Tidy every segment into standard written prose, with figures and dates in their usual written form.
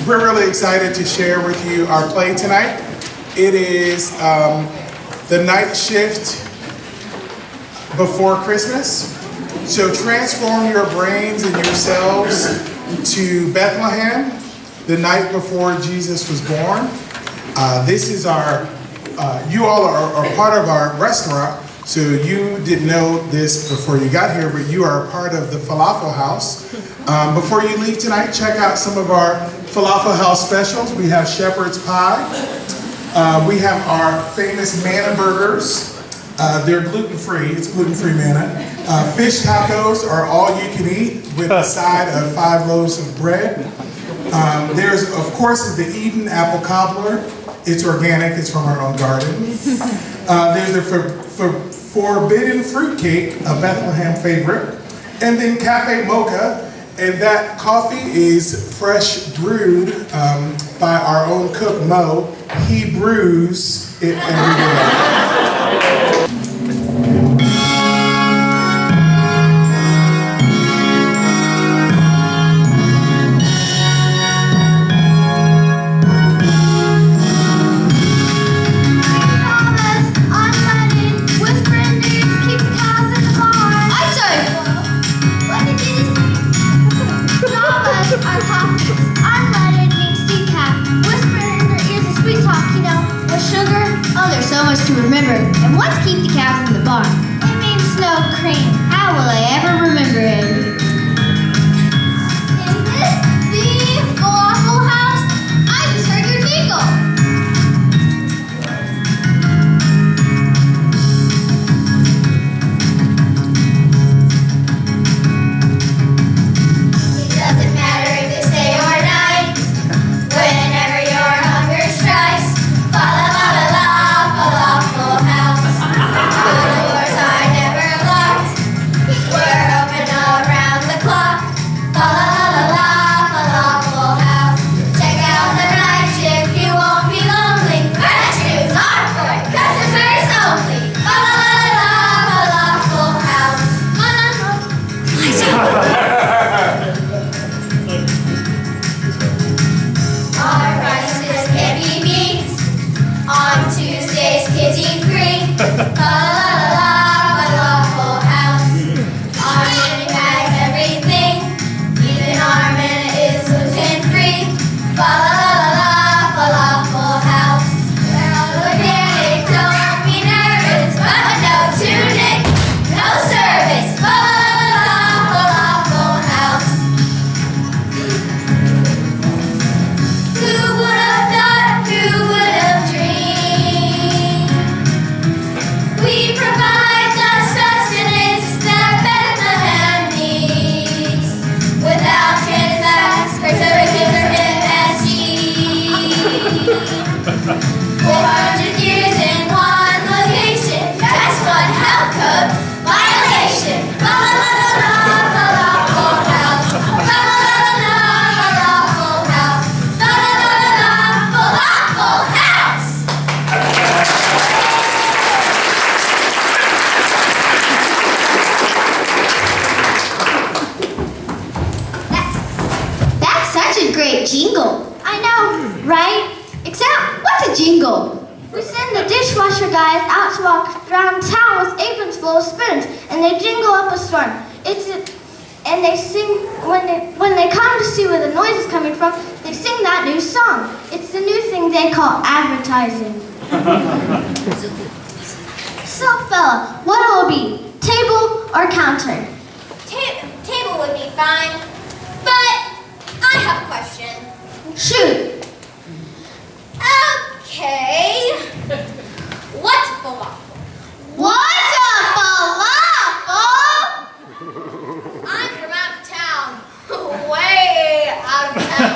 We're really excited to share with you our play tonight. It is the night shift before Christmas. So transform your brains and yourselves to Bethlehem, the night before Jesus was born. This is you all are part of our restaurant, so you didn't know this before you got here, but you are a part of the Falafel House. Before you leave tonight, check out some of our Falafel House specials. We have shepherd's pie. We have our famous manna burgers. They're gluten-free. It's gluten-free manna. Fish tacos are all you can eat with a side of 5 loaves of bread. There's, of course, the Eden apple cobbler. It's organic. It's from our own garden. There's the forbidden fruit cake, a Bethlehem favorite. And then Cafe Mocha. And that coffee is fresh brewed by our own cook, Mo. He brews it every day. So much to remember. And what's keep the cows in the barn? It means snow cream. How will I ever remember it? Is this the Waffle House? I just heard your jingle. It doesn't matter if it's day or night. Whenever your hunger strikes, follow. Falafel House. The doors are never locked. We're open around the clock. Falafel House. Check out the night shift, you won't be lonely. Fresh news on point, customers only. Falafel House. Our prices can be beat. On Tuesdays, kids eat free. Falafel House. Our menu has everything. Even our minute is gluten-free. Falafel House. We're all organic, don't be nervous. But no tunic, no service. Falafel House. Who would have thought? Who would have dreamed? We provide the sustenance that Bethlehem needs, without transfats, preservatives, or MSG. 400 years in one location, that's one health code violation. Falafel House. Falafel House. Falafel House. That's such a great jingle. I know, right? Except, what's a jingle? We send the dishwasher guys out to walk around town with aprons full of spoons, and they jingle up a storm. And they sing, when they come to see where the noise is coming from, they sing that new song. It's the new thing they call advertising. So, fella, what will it be? Table or counter? Table would be fine, but I have a question. Shoot. Okay. What's a falafel? What's a falafel? I'm from out of town. Way out of town.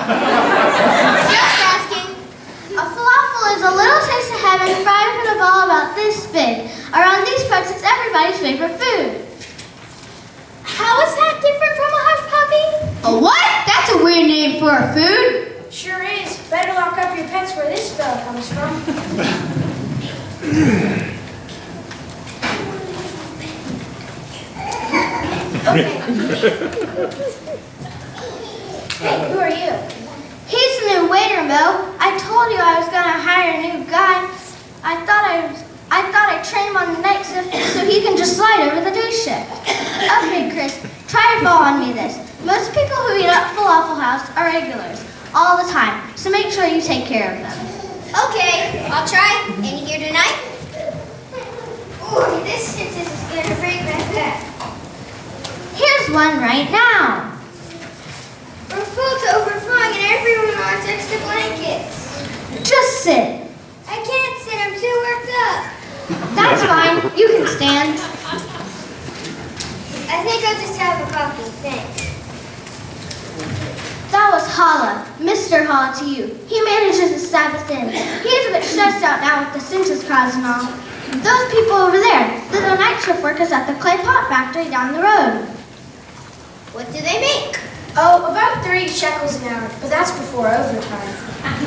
Just asking. A falafel is a little taste of heaven fried in a ball about this big. Around these parts, it's everybody's favorite food. How is that different from a hush puppy? A what? That's a weird name for a food. Sure is. Better lock up your pets where this spell comes from. Okay. Hey, who are you? He's the new slide over the day shift. Okay, Chris, try to follow on me this. Most people who eat at Falafel House are regulars, all the time, so make sure you take care of them. Okay, I'll try. Any here tonight? Ooh, this sentence is gonna break my back. Here's one right now. We're full to overflowing and everyone wants extra blankets. Just sit. I can't sit, I'm too worked up. That's fine. You can stand. I think I'll just have a coffee, thanks. That was Hala, Mr. Hala to you. He manages the Sabbath Inn. He is a bit stressed out now with the census crowds and all. Those people over there, they're the night shift workers at the clay pot factory down the road. What do they make? Oh, about 3 shekels an hour, but that's before overtime.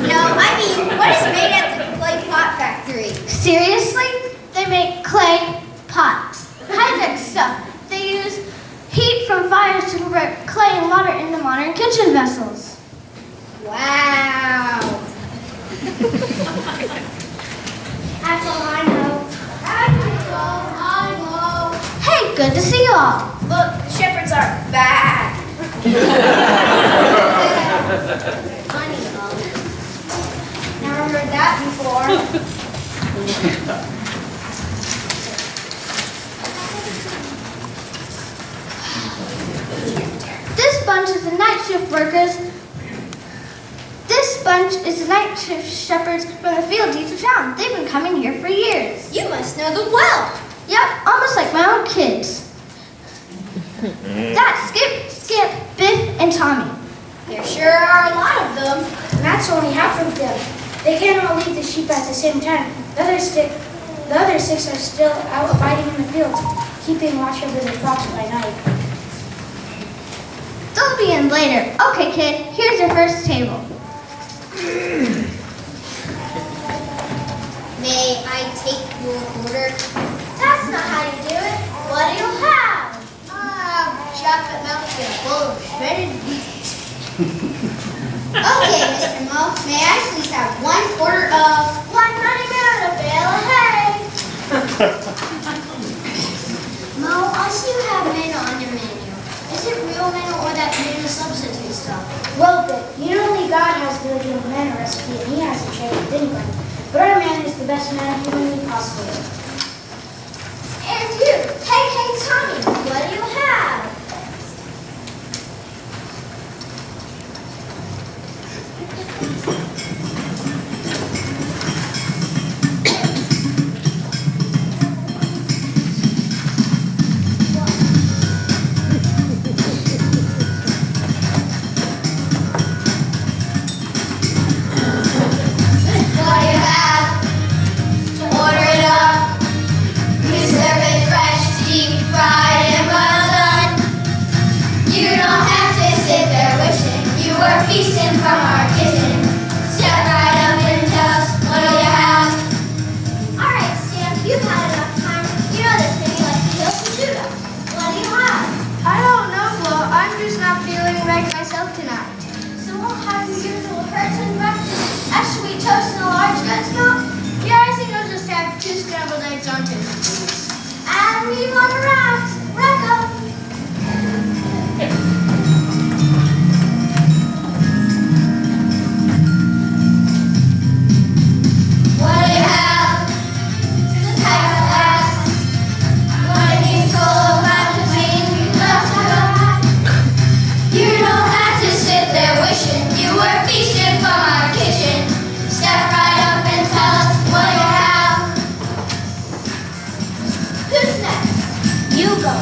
No, I mean, what is made at the clay pot factory? Seriously? They make clay pots. High-tech stuff. They use heat from fires to convert clay and water into modern kitchen vessels. Wow. That's all I know. I know. Hey, good to see you all. Look, the shepherds are back. Funny, never heard that before. This bunch is the night shift workers. This bunch is the night shift shepherds from the field east of town. They've been coming here for years. You must know them well. Yep, almost like my own kids. That's Skip, Biff, and Tommy. There sure are a lot of them. And that's only half of them. They can't all leave the sheep at the same time. The other 6 are still out abiding in the fields, keeping watch over their flocks by night. They'll be in later. Okay, kid, here's your first table. May I take your order? That's not how you do it. What do you have? Chocolate milk and a bowl of shredded wheat. Okay, Mr. Mo, may I please have 1 quarter of... 1 nutty man and a bale of hay. Mo, I see you have manna on your menu. Is it real manna or that manna substitute stuff? Well, Biff, you know only God has the original manna recipe, and he hasn't shared it with anybody. But our manna is the best manna humanly possible. And you, hey, Tommy, what do you have? What do you have? Order it up. We serve it fresh, deep fried and well done. You don't have to sit there wishing you were feasting from our kitchen. Step right up and tell us, what do you have? All right, Stan, you've had enough time. You know this thing like to kill some Judah. What do you have? I don't know, Flo. I'm just not feeling like myself tonight. So we'll have your usual person breakfast, a sweet toast and a large goat's milk. Yeah, I think I'll just have 2 scrambled eggs on toast. And we want a raft. Rack up. What do you have? Just have to ask. What if you told about the thing you left to God? You don't have to sit there wishing you were feasting from our kitchen. Step right up and tell us what you have. Who's next? You go.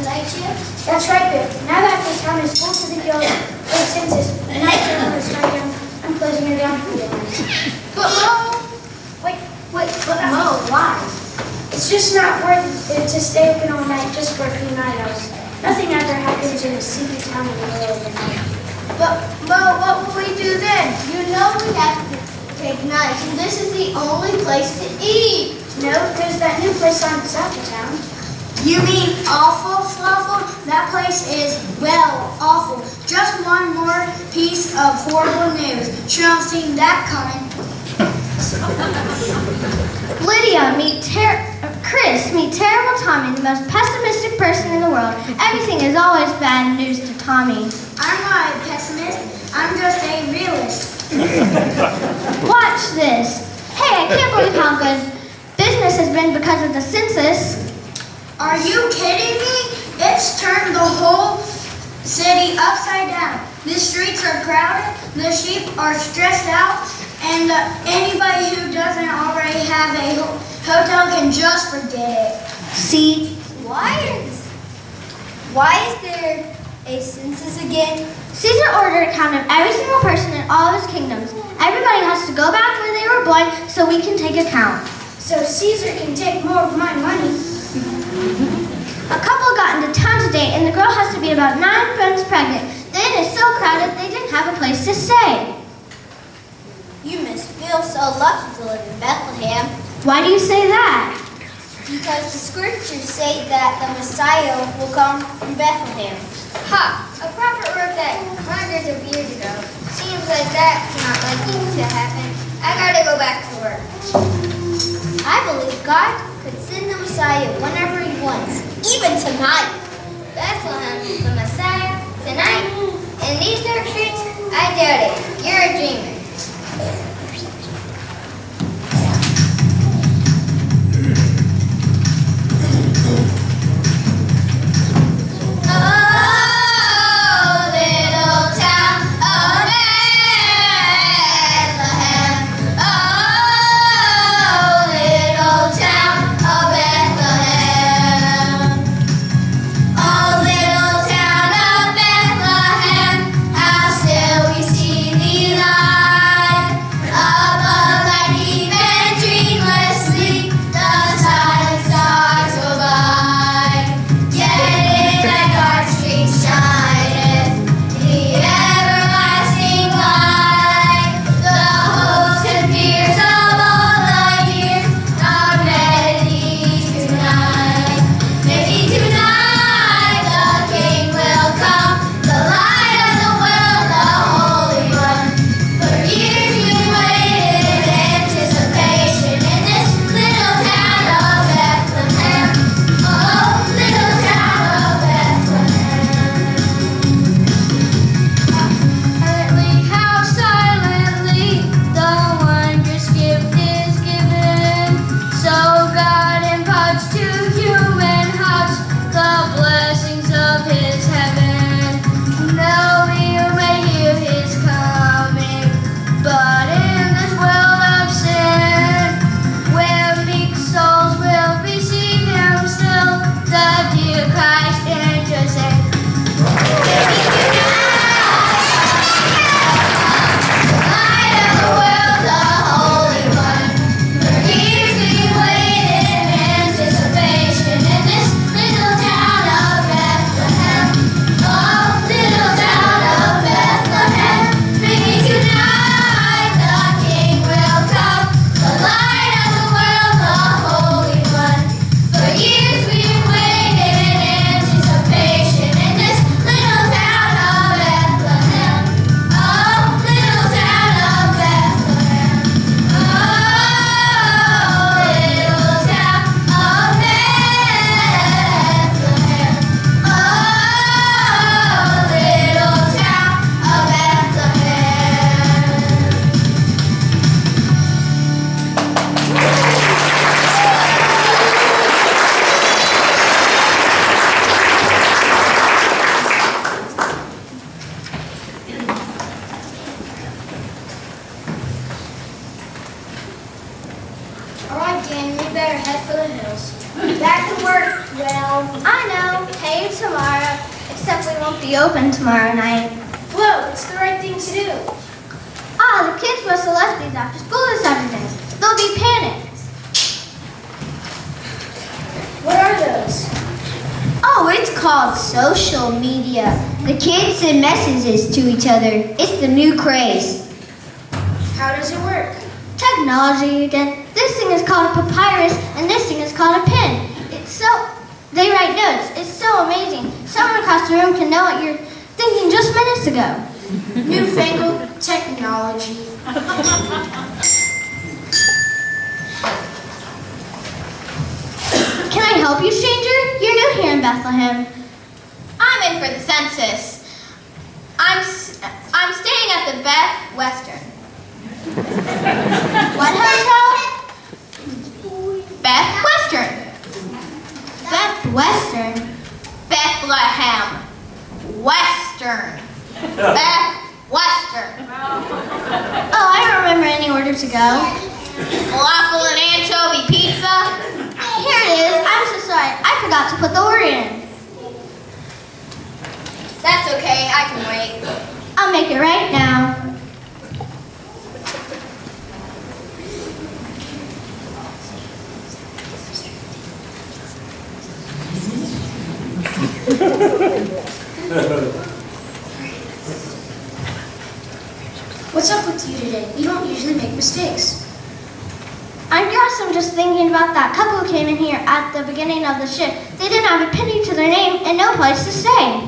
night shift? That's right, Biff. Now that the town is full to the gills for the census, the night journal is starting down. I'm closing her down for the night. But Mo, but Mo, why? It's just not worth it to stay open all night just for a few night owls. Nothing ever happens in a sleepy town in the middle of the night. But Mo, what will we do then? You know we have to take nights, and this is the only place to eat. No, there's that new place on south of town. You mean awful, Fluffle? That place is, well, awful. Just one more piece of horrible news. Should have seen that coming. Lydia, Chris, meet terrible Tommy, the most pessimistic person in the world. Everything is always bad news to Tommy. I'm not a pessimist. I'm just a realist. Watch this. Hey, I can't believe how good business has been because of the census. Are you kidding me? It's turned the whole city upside down. The streets are crowded, the sheep are stressed out, and anybody who doesn't already have a hotel can just forget it. See? Why is there a census again? Caesar ordered a count of every single person in all of his kingdoms. Everybody has to go back where they were born so we can take a count. So Caesar can take more of my money. A couple got into town today and the girl has to be about 9 months pregnant. The inn is so crowded they didn't have a place to stay. You must feel so lucky to live in Bethlehem, Why do you say that? because the scriptures say that the Messiah will come from Bethlehem. Ha! A prophet wrote that hundreds of years ago. Seems like that's not likely to happen. I gotta go back to work. I believe God could send the Messiah whenever he wants, even tonight. Bethlehem, the Messiah, tonight? In these dark streets? I doubt it. You're a dreamer. Oh, little town of Bethlehem. Oh, little town of Bethlehem. Oh, little town of Bethlehem, how still we see thee lie. won't be open tomorrow night. Flo, it's the right thing to do. Ah, the kids must have left these after school this Saturday. They'll be panicked. What are those? Oh, it's called social media. The kids send messages to each other. It's the new craze. How does it work? Technology again. This thing is called a papyrus, and this thing is called a pen. They write notes. It's so amazing. Someone across the room can know what you're thinking just minutes ago. Newfangled technology. Can I help you, stranger? You're new here in Bethlehem. I'm in for the census. I'm staying at the Beth Western. What hotel? Beth Western. Beth Western. Bethlehem. Western. Beth Western. Oh, I don't remember any order to go. Falafel and anchovy pizza. Here it is. I'm so sorry. I forgot to put the order in. That's okay, I can wait. I'll make it right now. What's up with you today? You don't usually make mistakes. I guess I'm just thinking about that couple who came in here at the beginning of the shift. They didn't have a penny to their name and no place to stay.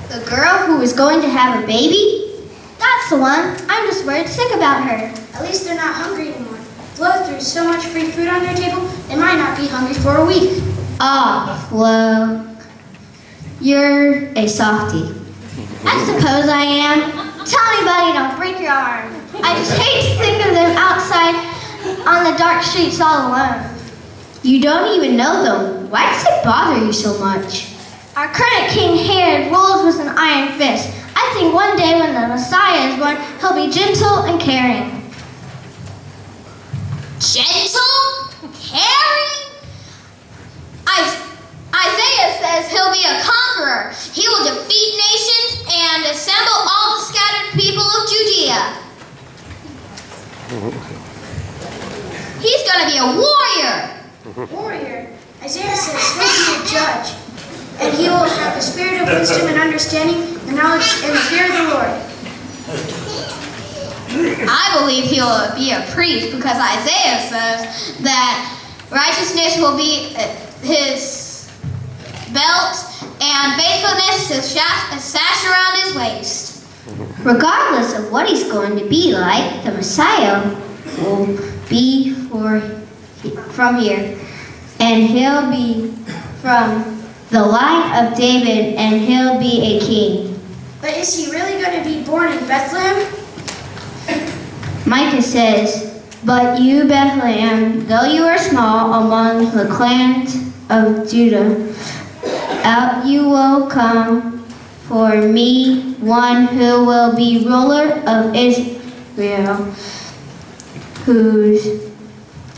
The girl who is going to have a baby? That's the one. I'm just worried sick about her. At least they're not hungry anymore. Flo threw so much free food on their table, they might not be hungry for a week. Ah, Flo. You're a softie. I suppose I am. Tell me, buddy, don't break your arm. I just hate to think of them outside on the dark streets all alone. You don't even know them. Why does it bother you so much? Our current King Herod rules with an iron fist. I think one day when the Messiah is born, he'll be gentle and caring. Gentle? Caring? Isaiah says he'll be a conqueror. He will defeat nations and assemble all the scattered people of Judea. He's going to be a warrior. Warrior, Isaiah says he'll be a judge, and he will have the spirit of wisdom and understanding, the knowledge and the fear of the Lord. I believe he'll be a priest because Isaiah says that righteousness will be his belt and faithfulness his sash around his waist. Regardless of what he's going to be like, the Messiah will be from here. And he'll be from the line of David, and he'll be a king. But is he really going to be born in Bethlehem? Micah says, "But you, Bethlehem, though you are small among the clans of Judah, out you will come for me one who will be ruler of Israel, whose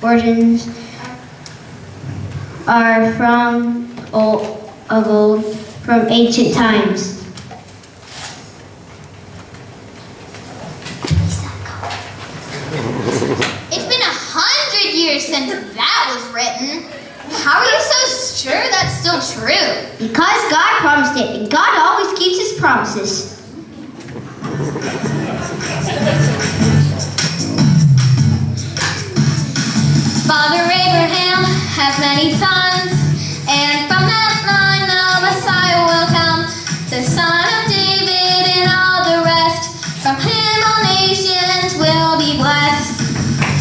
origins are from of old, from ancient times." It's been 100 years since that was written. How are you so sure that's still true? Because God promised it, and God always keeps his promises. Father Abraham has many sons, and from that line the Messiah will come, the son of David and all the rest. From him all nations will be blessed.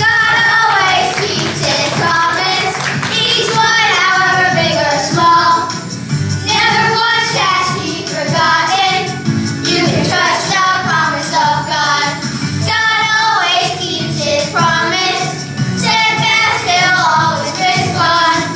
God always keeps his promise, each one however big or small. Never once has he forgotten. You can trust the promise of God. God always keeps his promise. Steadfast, he'll always respond.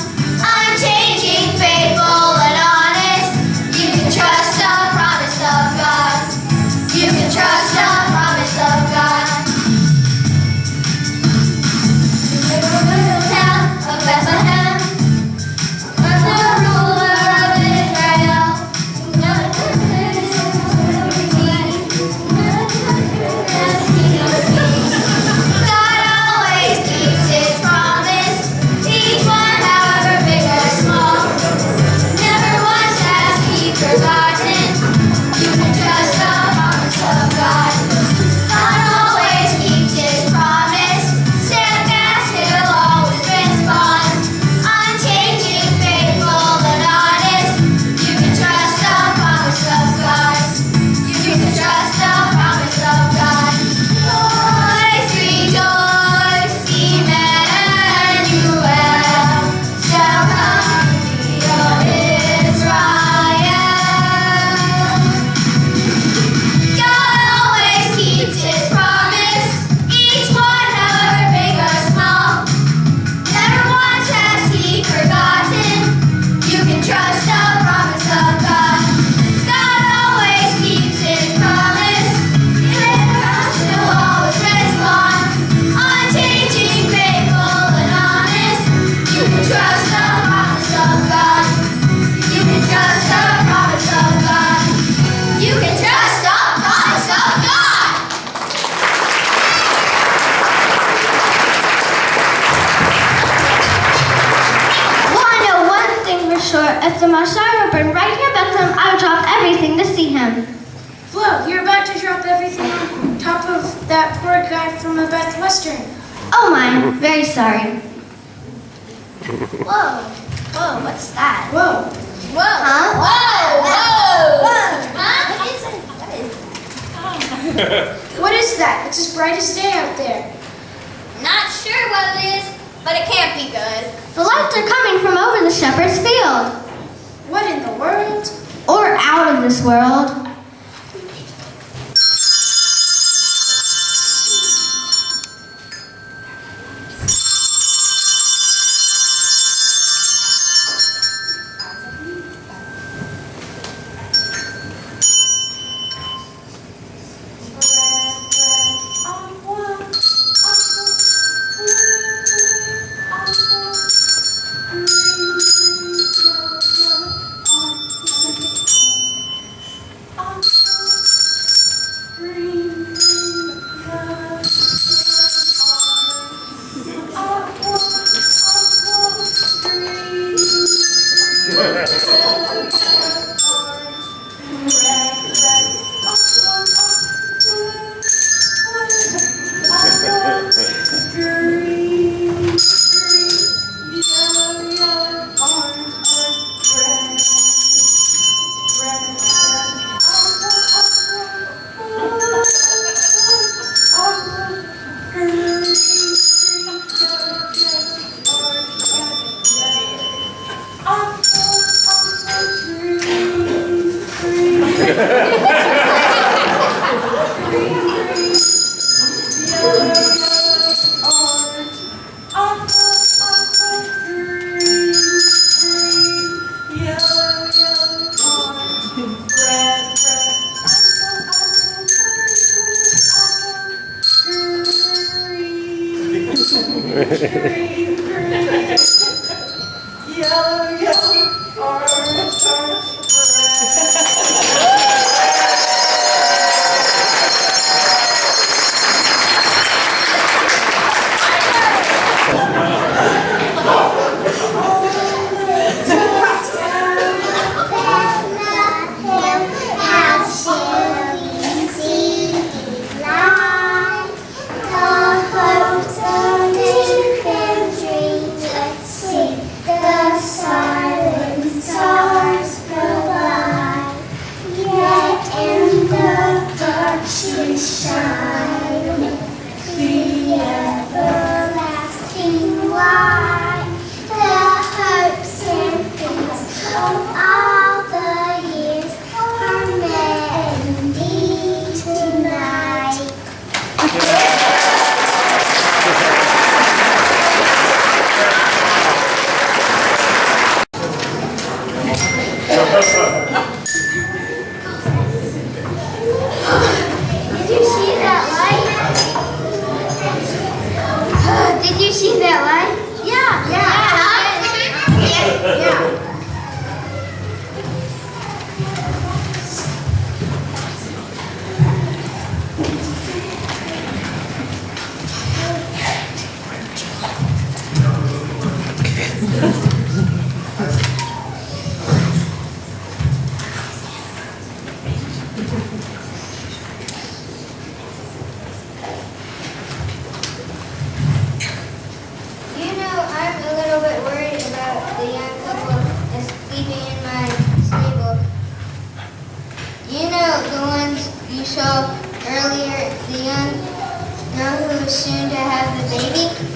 if the Messiah were born right here in Bethlehem, I would drop everything to see him. Flo, you're about to drop everything on top of that poor guy from the Beth Western. Oh my, very sorry. Whoa, whoa, what's that? Whoa. Whoa. Huh? Whoa. Huh? What is that? It's as bright as day out there. Not sure what it is, but it can't be good. The lights are coming from over the shepherd's field. What in the world? Or out of this world.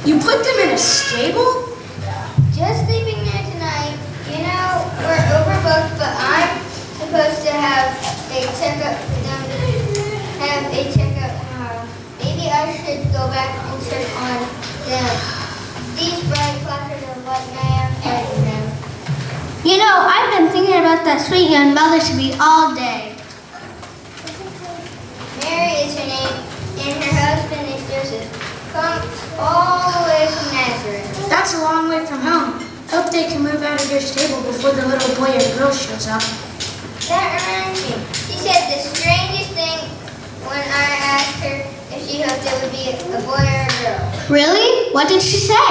You put them in a stable? Just sleeping there tonight. You know, we're overbooked, but I'm supposed to have a checkup tomorrow. Maybe I should go back and check on them. These bright flashes of light, I am fighting them. You know, I've been thinking about that sweet young mother to be all day. Mary is her name, and her husband is Joseph. Come all the way from Nazareth. That's a long way from home. Hope they can move out of your stable before the little boy or girl shows up. That reminds me. She said the strangest thing when I asked her if she hoped it would be a boy or a girl. Really? What did she say?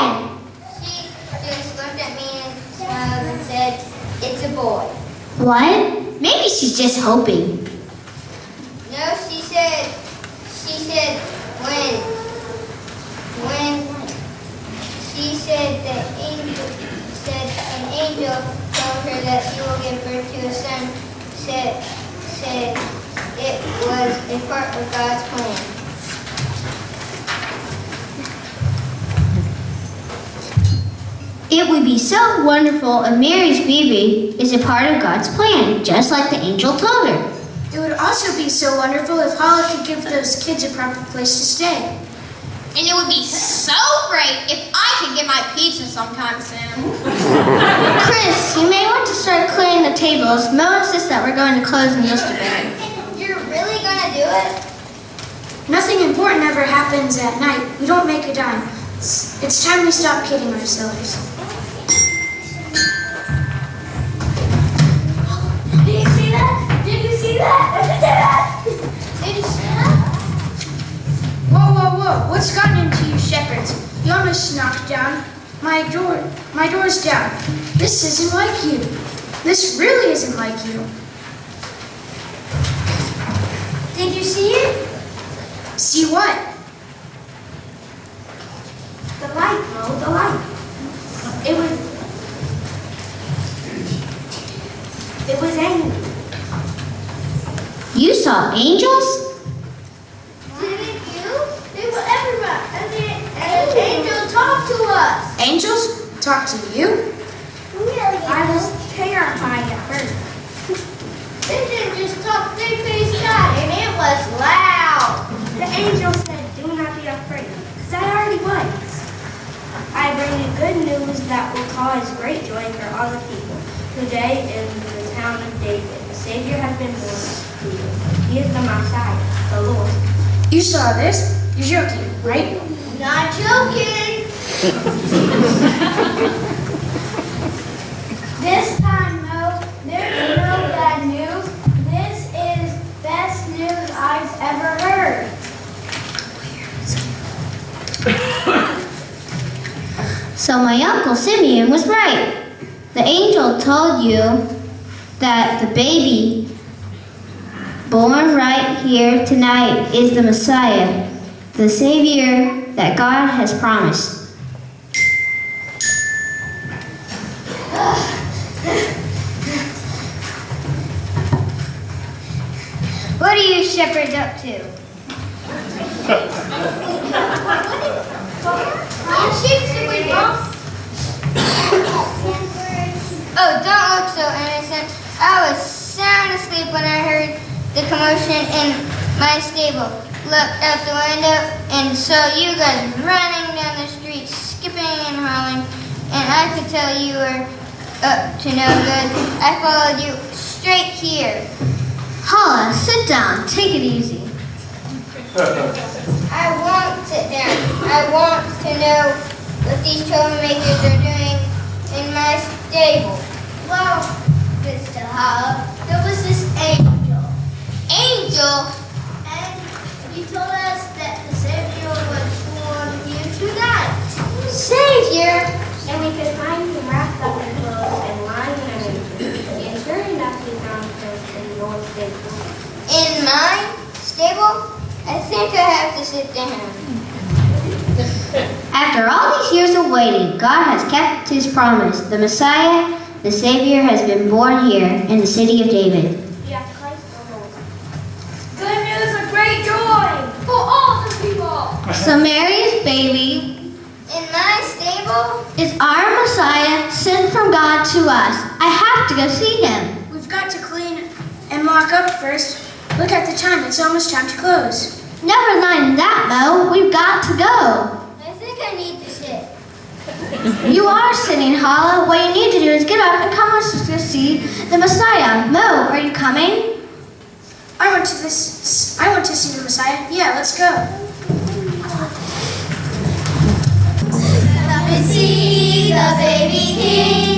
She just looked at me and smiled and said, It's a boy. What? Maybe she's just hoping. No, she said when she said an angel told her that she will give birth to a son, said it was a part of God's plan. It would be so wonderful if Mary's baby is a part of God's plan, just like the angel told her. It would also be so wonderful if Hala could give those kids a proper place to stay. And it would be so great if I could get my pizza sometime soon. Chris, you may want to start clearing the tables. Mo insists that we're going to close in just a bit. You're really gonna do it? Nothing important ever happens at night. We don't make a dime. It's time we stop kidding ourselves. Did you see that? Did you see that? Did you see that? Whoa, whoa, whoa. What's gotten into you shepherds? You almost knocked down my door's down. This isn't like you. This really isn't like you. Did you see it? See what? The light, Mo, the light. It was angry. You saw angels? Didn't you? They were everywhere. And the angel talked to us. Angels? Talk to you? I was terrified at first. They didn't just talk, they faced God, and it was loud. The angel said, do not be afraid, because I already was. I bring you good news that will cause great joy for all the people. Today in the town of David, the Savior has been born to you. He is the Messiah, the Lord. You saw this? You're joking, right? Not joking. This time, no, there's no bad news. This is best news I've ever heard. So my Uncle Simeon was right. The angel told you that the baby born right here tonight is the Messiah, the Savior that God has promised. What are you shepherds up to? Oh, don't look so innocent. I was sound asleep when I heard the commotion in my stable. Looked out the window and saw you guys running down the street, skipping and hollering, and I could tell you were up to no good. I followed you straight here. Hala, sit down. Take it easy. I won't sit down. I want to know what these troublemakers are doing in my stable. Well, Mr. Hala, there was this angel. Angel? And he told us that the Savior was born here tonight. Savior? And we could find him wrapped up in clothes and lying in a manger. And sure enough, we found him in your stable. In my stable? I think I have to sit down. After all these years of waiting, God has kept his promise. The Messiah, the Savior, has been born here in the city of David. Yeah, Christ the Lord. Good news of great joy for all the people. So Mary's baby In my stable? is our Messiah sent from God to us. I have to go see him. We've got to clean and lock up first. Look at the time. It's almost time to close. Never mind that, Mo. We've got to go. I think I need to sit. You are sitting, Hala. What you need to do is get up and come with us to see the Messiah. Mo, are you coming? I want to see the Messiah. Yeah, let's go. Come and see the baby king.